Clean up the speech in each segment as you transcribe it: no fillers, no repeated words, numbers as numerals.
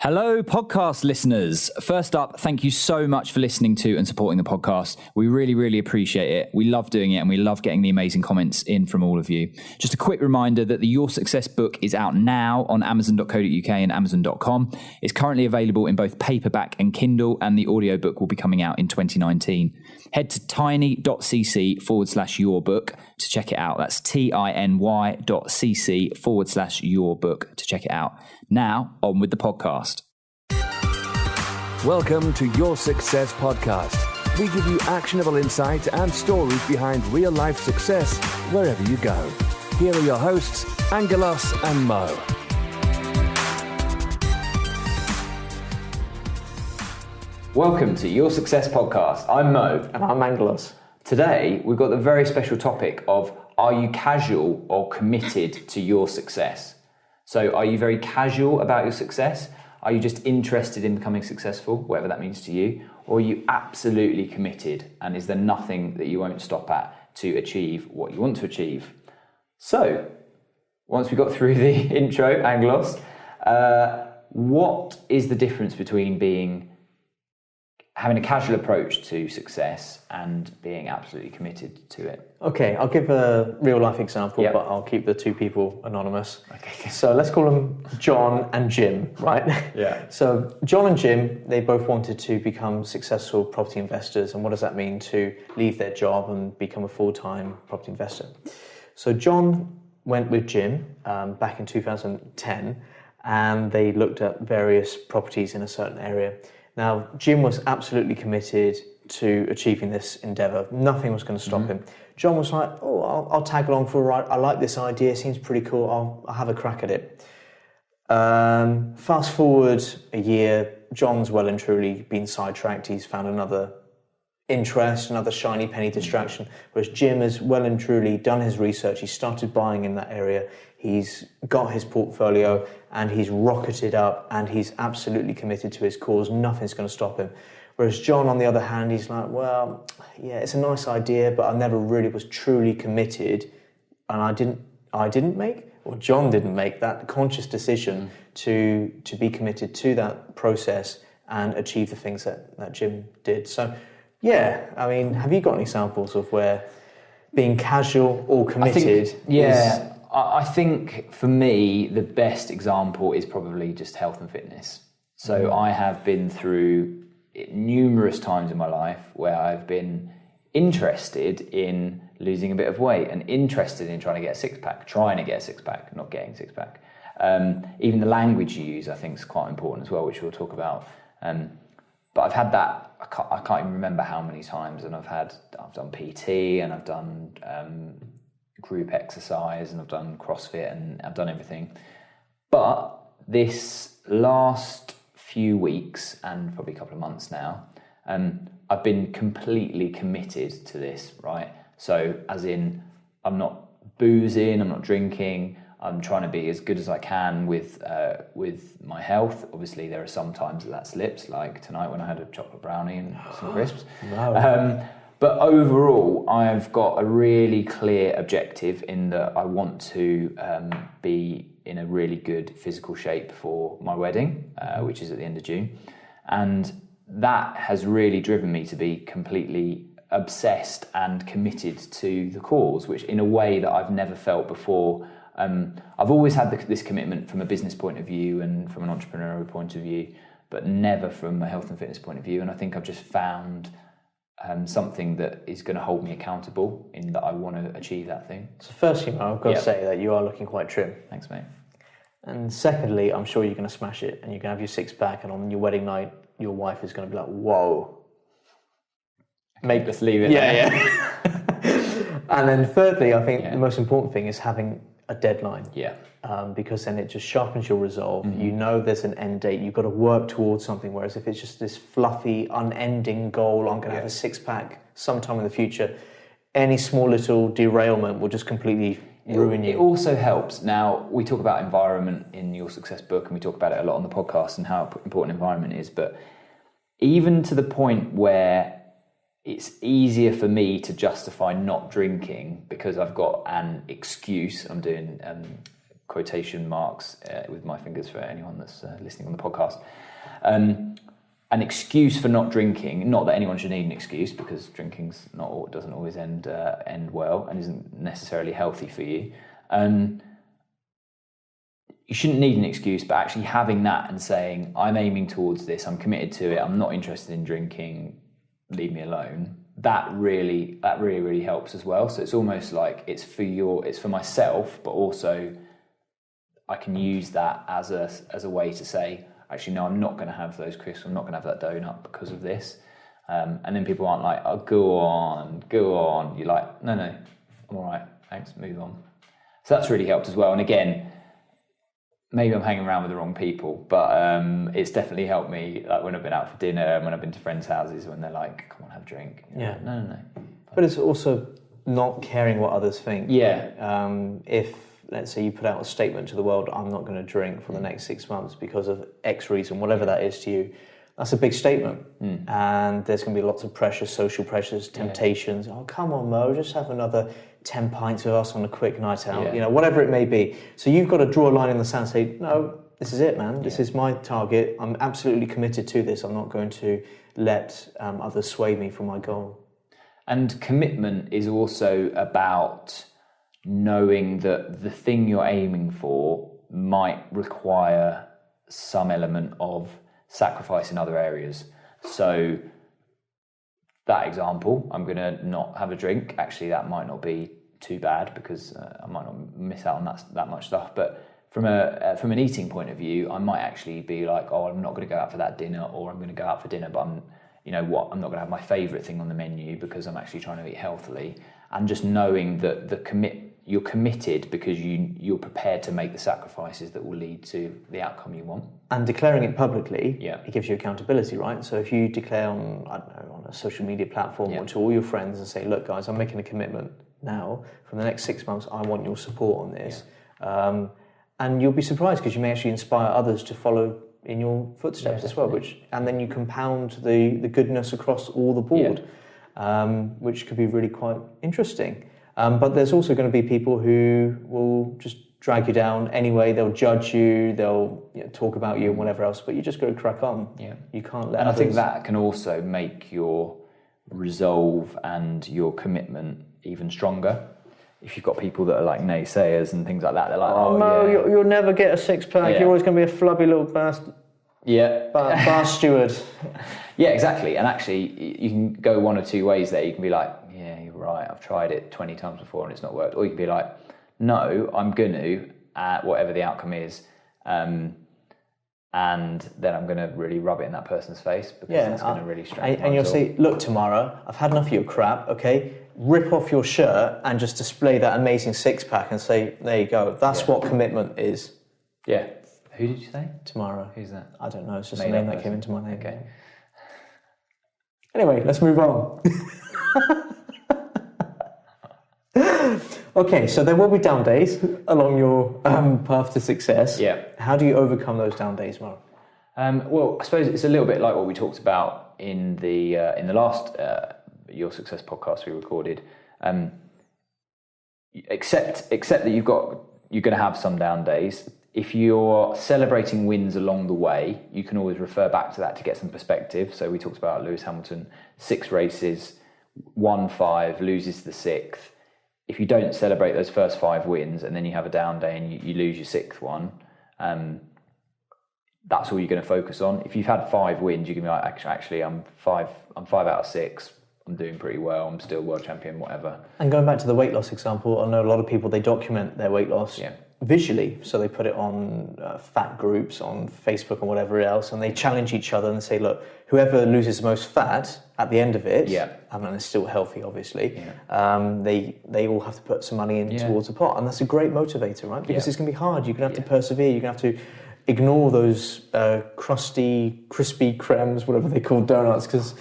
Hello, podcast listeners. First up, thank you so much for listening to and supporting the podcast. We really, really appreciate it. We love doing it and we love getting the amazing comments in from all of you. Just a quick reminder that the Your Success book is out now on amazon.co.uk and amazon.com. It's currently available in both paperback and Kindle, and the audiobook will be coming out in 2019. Head to tiny.cc/yourbook to check it out. That's tiny.cc/yourbook to check it out. Now, on with the podcast. Welcome to Your Success Podcast. We give you actionable insight and stories behind real-life success wherever you go. Here are your hosts, Angelos and Mo. Welcome to Your Success Podcast. I'm Mo. And I'm Angelos. Today, we've got the very special topic of, are you casual or committed to your success? So are you very casual about your success? Are you just interested in becoming successful, whatever that means to you? Or are you absolutely committed, and is there nothing that you won't stop at to achieve what you want to achieve? So, once we got through the intro, Angelos, what is the difference between having a casual approach to success and being absolutely committed to it? Okay, I'll give a real life example, but I'll keep the two people anonymous. Okay. So let's call them John and Jim, right? Yeah. So John and Jim, they both wanted to become successful property investors. And what does that mean to leave their job and become a full-time property investor? So John went with Jim back in 2010, and they looked at various properties in a certain area. Now, Jim was absolutely committed to achieving this endeavour. Nothing was going to stop him. John was like, I'll tag along for a ride. I like this idea. It seems pretty cool. I'll have a crack at it. Fast forward a year, John's well and truly been sidetracked. He's found another interest, another shiny penny distraction, whereas Jim has well and truly done his research. He started buying in that area. He's got his portfolio and he's rocketed up and he's absolutely committed to his cause. Nothing's going to stop him. Whereas John, on the other hand, he's like, well, yeah, it's a nice idea, but I never really was truly committed, and John didn't make that conscious decision to be committed to that process and achieve the things that Jim did. So, yeah, I mean, have you got any examples of where being casual or committed I think for me, the best example is probably just health and fitness. So I have been through numerous times in my life where I've been interested in losing a bit of weight and interested in trying to get a six-pack, not getting a six-pack. Even the language you use, I think, is quite important as well, which we'll talk about. But I've had that, I can't even remember how many times, and I've done PT and I've done group exercise and I've done CrossFit and I've done everything. But this last few weeks and probably a couple of months now, I've been completely committed to this, right? So as in, I'm not boozing, I'm not drinking, I'm trying to be as good as I can with my health. Obviously, there are some times that slips, like tonight when I had a chocolate brownie and some crisps. No. But overall, I've got a really clear objective in that I want to be in a really good physical shape for my wedding, which is at the end of June. And that has really driven me to be completely obsessed and committed to the cause, which in a way that I've never felt before. I've always had this commitment from a business point of view and from an entrepreneurial point of view, but never from a health and fitness point of view. And I think I've just found something that is going to hold me accountable in that I want to achieve that thing. So firstly, I've got to say that you are looking quite trim. Thanks, mate. And secondly, I'm sure you're going to smash it and you're going to have your six-pack, and on your wedding night, your wife is going to be like, whoa. Let's leave it there. And then thirdly, I think the most important thing is having a deadline. Because then it just sharpens your resolve. You know there's an end date. You've got to work towards something. Whereas if it's just this fluffy, unending goal, I'm going to have a six-pack sometime in the future, any small little derailment will just completely ruin you. It also helps. Now, we talk about environment in Your Success book, and we talk about it a lot on the podcast and how important environment is. But even to the point where it's easier for me to justify not drinking because I've got an excuse. I'm doing quotation marks with my fingers for anyone that's listening on the podcast. An excuse for not drinking, not that anyone should need an excuse, because drinking's doesn't always end well and isn't necessarily healthy for you. You shouldn't need an excuse, but actually having that and saying, I'm aiming towards this, I'm committed to it, I'm not interested in drinking, leave me alone. That really helps as well. So it's almost like it's for myself, but also I can use that as a way to say, actually, no, I'm not going to have those crisps, I'm not going to have that donut because of this. And then people aren't like, oh, go on. You're like, no, I'm all right, thanks, move on. So that's really helped as well. And again, maybe I'm hanging around with the wrong people, but it's definitely helped me, like when I've been out for dinner and when I've been to friends' houses, when they're like, come on, have a drink. Yeah. Like, no. But it's also not caring what others think. Yeah. If, let's say, you put out a statement to the world, I'm not going to drink for the next 6 months because of X reason, whatever that is to you, that's a big statement. And there's going to be lots of pressures, social pressures, temptations. Oh, come on, Mo, just have another 10 pints with us on a quick night out, whatever it may be. So you've got to draw a line in the sand and say, no, this is it, man. This is my target. I'm absolutely committed to this. I'm not going to let others sway me from my goal. And commitment is also about knowing that the thing you're aiming for might require some element of sacrifice in other areas. So that example, I'm going to not have a drink. Actually, that might not be too bad because I might not miss out on that much stuff. But from an eating point of view, I might actually be like, oh, I'm not going to go out for that dinner, or I'm going to go out for dinner, but I'm not going to have my favourite thing on the menu because I'm actually trying to eat healthily. And just knowing that you're committed because you're prepared to make the sacrifices that will lead to the outcome you want. And declaring it publicly, it gives you accountability, right? So if you declare on a social media platform or to all your friends and say, look, guys, I'm making a commitment now. For the next 6 months, I want your support on this. And you'll be surprised because you may actually inspire others to follow in your footsteps as well, and then you compound the goodness across all the board, which could be really quite interesting. But there's also going to be people who will just drag you down anyway. They'll judge you, they'll talk about you and whatever else, but you just got to crack on. You can't let And others... I think that can also make your resolve and your commitment even stronger. If you've got people that are like naysayers and things like that, they're like, oh no, you'll never get a six-pack, you're always going to be a flubby little bastard. Bar steward. Yeah, exactly. And actually, you can go one or two ways there. You can be like, yeah, you're right, I've tried it 20 times before and it's not worked. Or you can be like, no, I'm going to, whatever the outcome is, and then I'm going to really rub it in that person's face because it's going to really strengthen and you'll say, look, Tamara, I've had enough of your crap, okay? Rip off your shirt and just display that amazing six-pack and say, there you go. That's what commitment is. Yeah. Who did you say? Tamara. Who's that? I don't know, it's just a name that came into my name. Okay. Anyway, let's move on. Okay, so there will be down days along your path to success. Yeah. How do you overcome those down days, Mo? Well, I suppose it's a little bit like what we talked about in the last Your Success podcast we recorded. Except that you're going to have some down days. If you're celebrating wins along the way, you can always refer back to that to get some perspective. So we talked about Lewis Hamilton, 6 races, won 5, loses the 6th. If you don't celebrate those first 5 wins and then you have a down day and you lose your 6th one, that's all you're going to focus on. If you've had 5 wins, you can be like, actually, I'm 5 out of 6. I'm doing pretty well. I'm still world champion, whatever. And going back to the weight loss example, I know a lot of people, they document their weight loss visually. So they put it on fat groups on Facebook and whatever else, and they challenge each other and say, look, whoever loses the most fat at the end of it, and it's still healthy, obviously, they all have to put some money in towards a pot. And that's a great motivator, right? Because it's going to be hard. You're going to have to persevere. You're going to have to ignore those crusty, crispy cremes, whatever they call donuts, because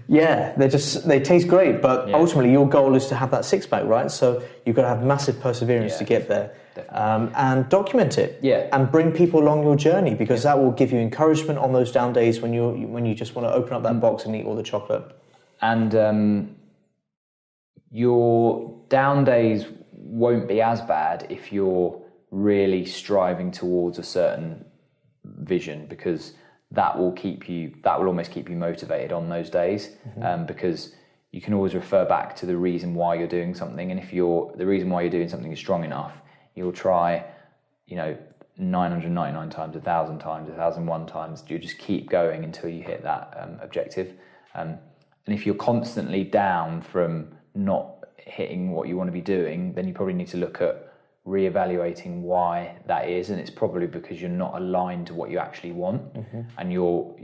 they taste great, but ultimately your goal is to have that 6-pack, right? So you've got to have massive perseverance to get there, and document it, and bring people along your journey, because that will give you encouragement on those down days when you just want to open up that box and eat all the chocolate. And your down days won't be as bad if you're really striving towards a certain vision, because that will almost keep you motivated on those days, because you can always refer back to the reason why you're doing something. And if the reason why you're doing something is strong enough, you'll try, 999 times, 1,000 times, 1,001 times. You just keep going until you hit that objective. And if you're constantly down from not hitting what you want to be doing, then you probably need to look at reevaluating why that is, and it's probably because you're not aligned to what you actually want, and you're,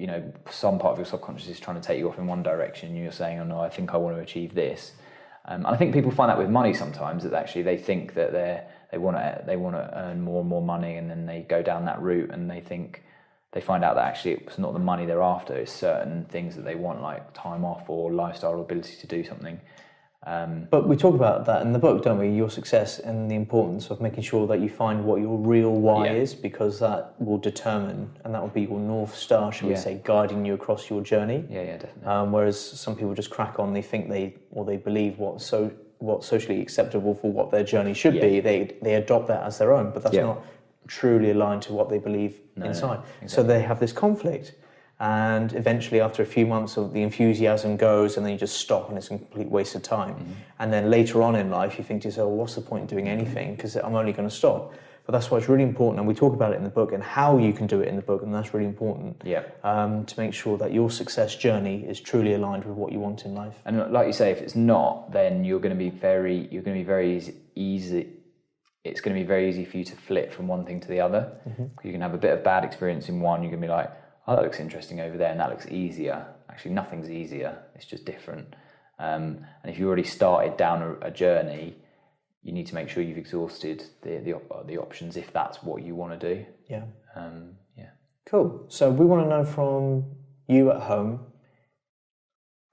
some part of your subconscious is trying to take you off in one direction, and you're saying, oh no, I think I want to achieve this. And I think people find that with money sometimes, that actually they think that they want to earn more and more money, and then they go down that route, and they find out that actually it's not the money they're after, it's certain things that they want, like time off or lifestyle or ability to do something. But we talk about that in the book, don't we? Your success and the importance of making sure that you find what your real why is, because that will determine, and that will be your North Star, shall we say, guiding you across your journey. Yeah, definitely. Whereas some people just crack on, they think they believe what's socially acceptable for what their journey should be. They adopt that as their own, but that's not truly aligned to what they believe inside. Exactly. So they have this conflict. And eventually, after a few months of the enthusiasm goes, and then you just stop, and it's a complete waste of time. And then later on in life, you think to yourself, well, what's the point in doing anything? Because I'm only going to stop. But that's why it's really important, and we talk about it in the book and how you can do it in the book, and that's really important. To make sure that your success journey is truly aligned with what you want in life. And like you say, if it's not, then it's going to be very easy. It's going to be very easy for you to flip from one thing to the other. You can have a bit of bad experience in one. You're going to be like, oh, that looks interesting over there, and that looks easier. Actually, nothing's easier. It's just different. And if you already started down a journey, you need to make sure you've exhausted the options if that's what you want to do. Cool. So we want to know from you at home,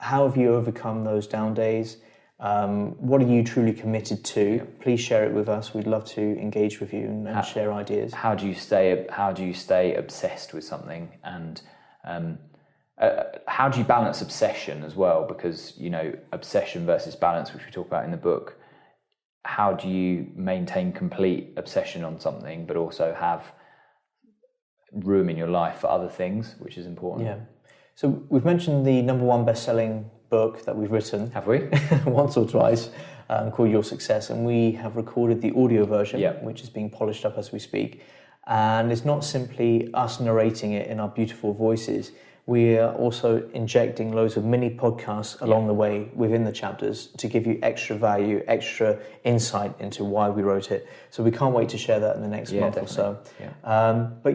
how have you overcome those down days? What are you truly committed to? Please share it with us. We'd love to engage with you and share ideas. How do you stay obsessed with something, and how do you balance obsession as well? Because obsession versus balance, which we talk about in the book. How do you maintain complete obsession on something, but also have room in your life for other things, which is important? Yeah. So we've mentioned the #1 best-selling book that we've written. Have we? Once or twice, called Your Success, and we have recorded the audio version, which is being polished up as we speak. And it's not simply us narrating it in our beautiful voices. We are also injecting loads of mini podcasts along the way within the chapters to give you extra value, extra insight into why we wrote it. So we can't wait to share that in the next month or so. But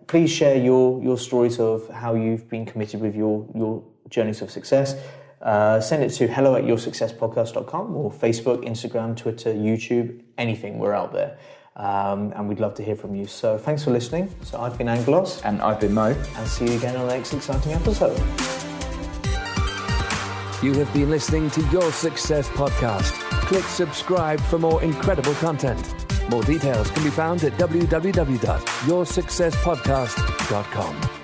please share your stories of how you've been committed with your journeys of success. Send it to hello@yoursuccesspodcast.com or Facebook, Instagram, Twitter, YouTube, anything. We're out there. And we'd love to hear from you. So thanks for listening. So I've been Angelos. And I've been Mo. And see you again on the next exciting episode. You have been listening to Your Success Podcast. Click subscribe for more incredible content. More details can be found at www.yoursuccesspodcast.com.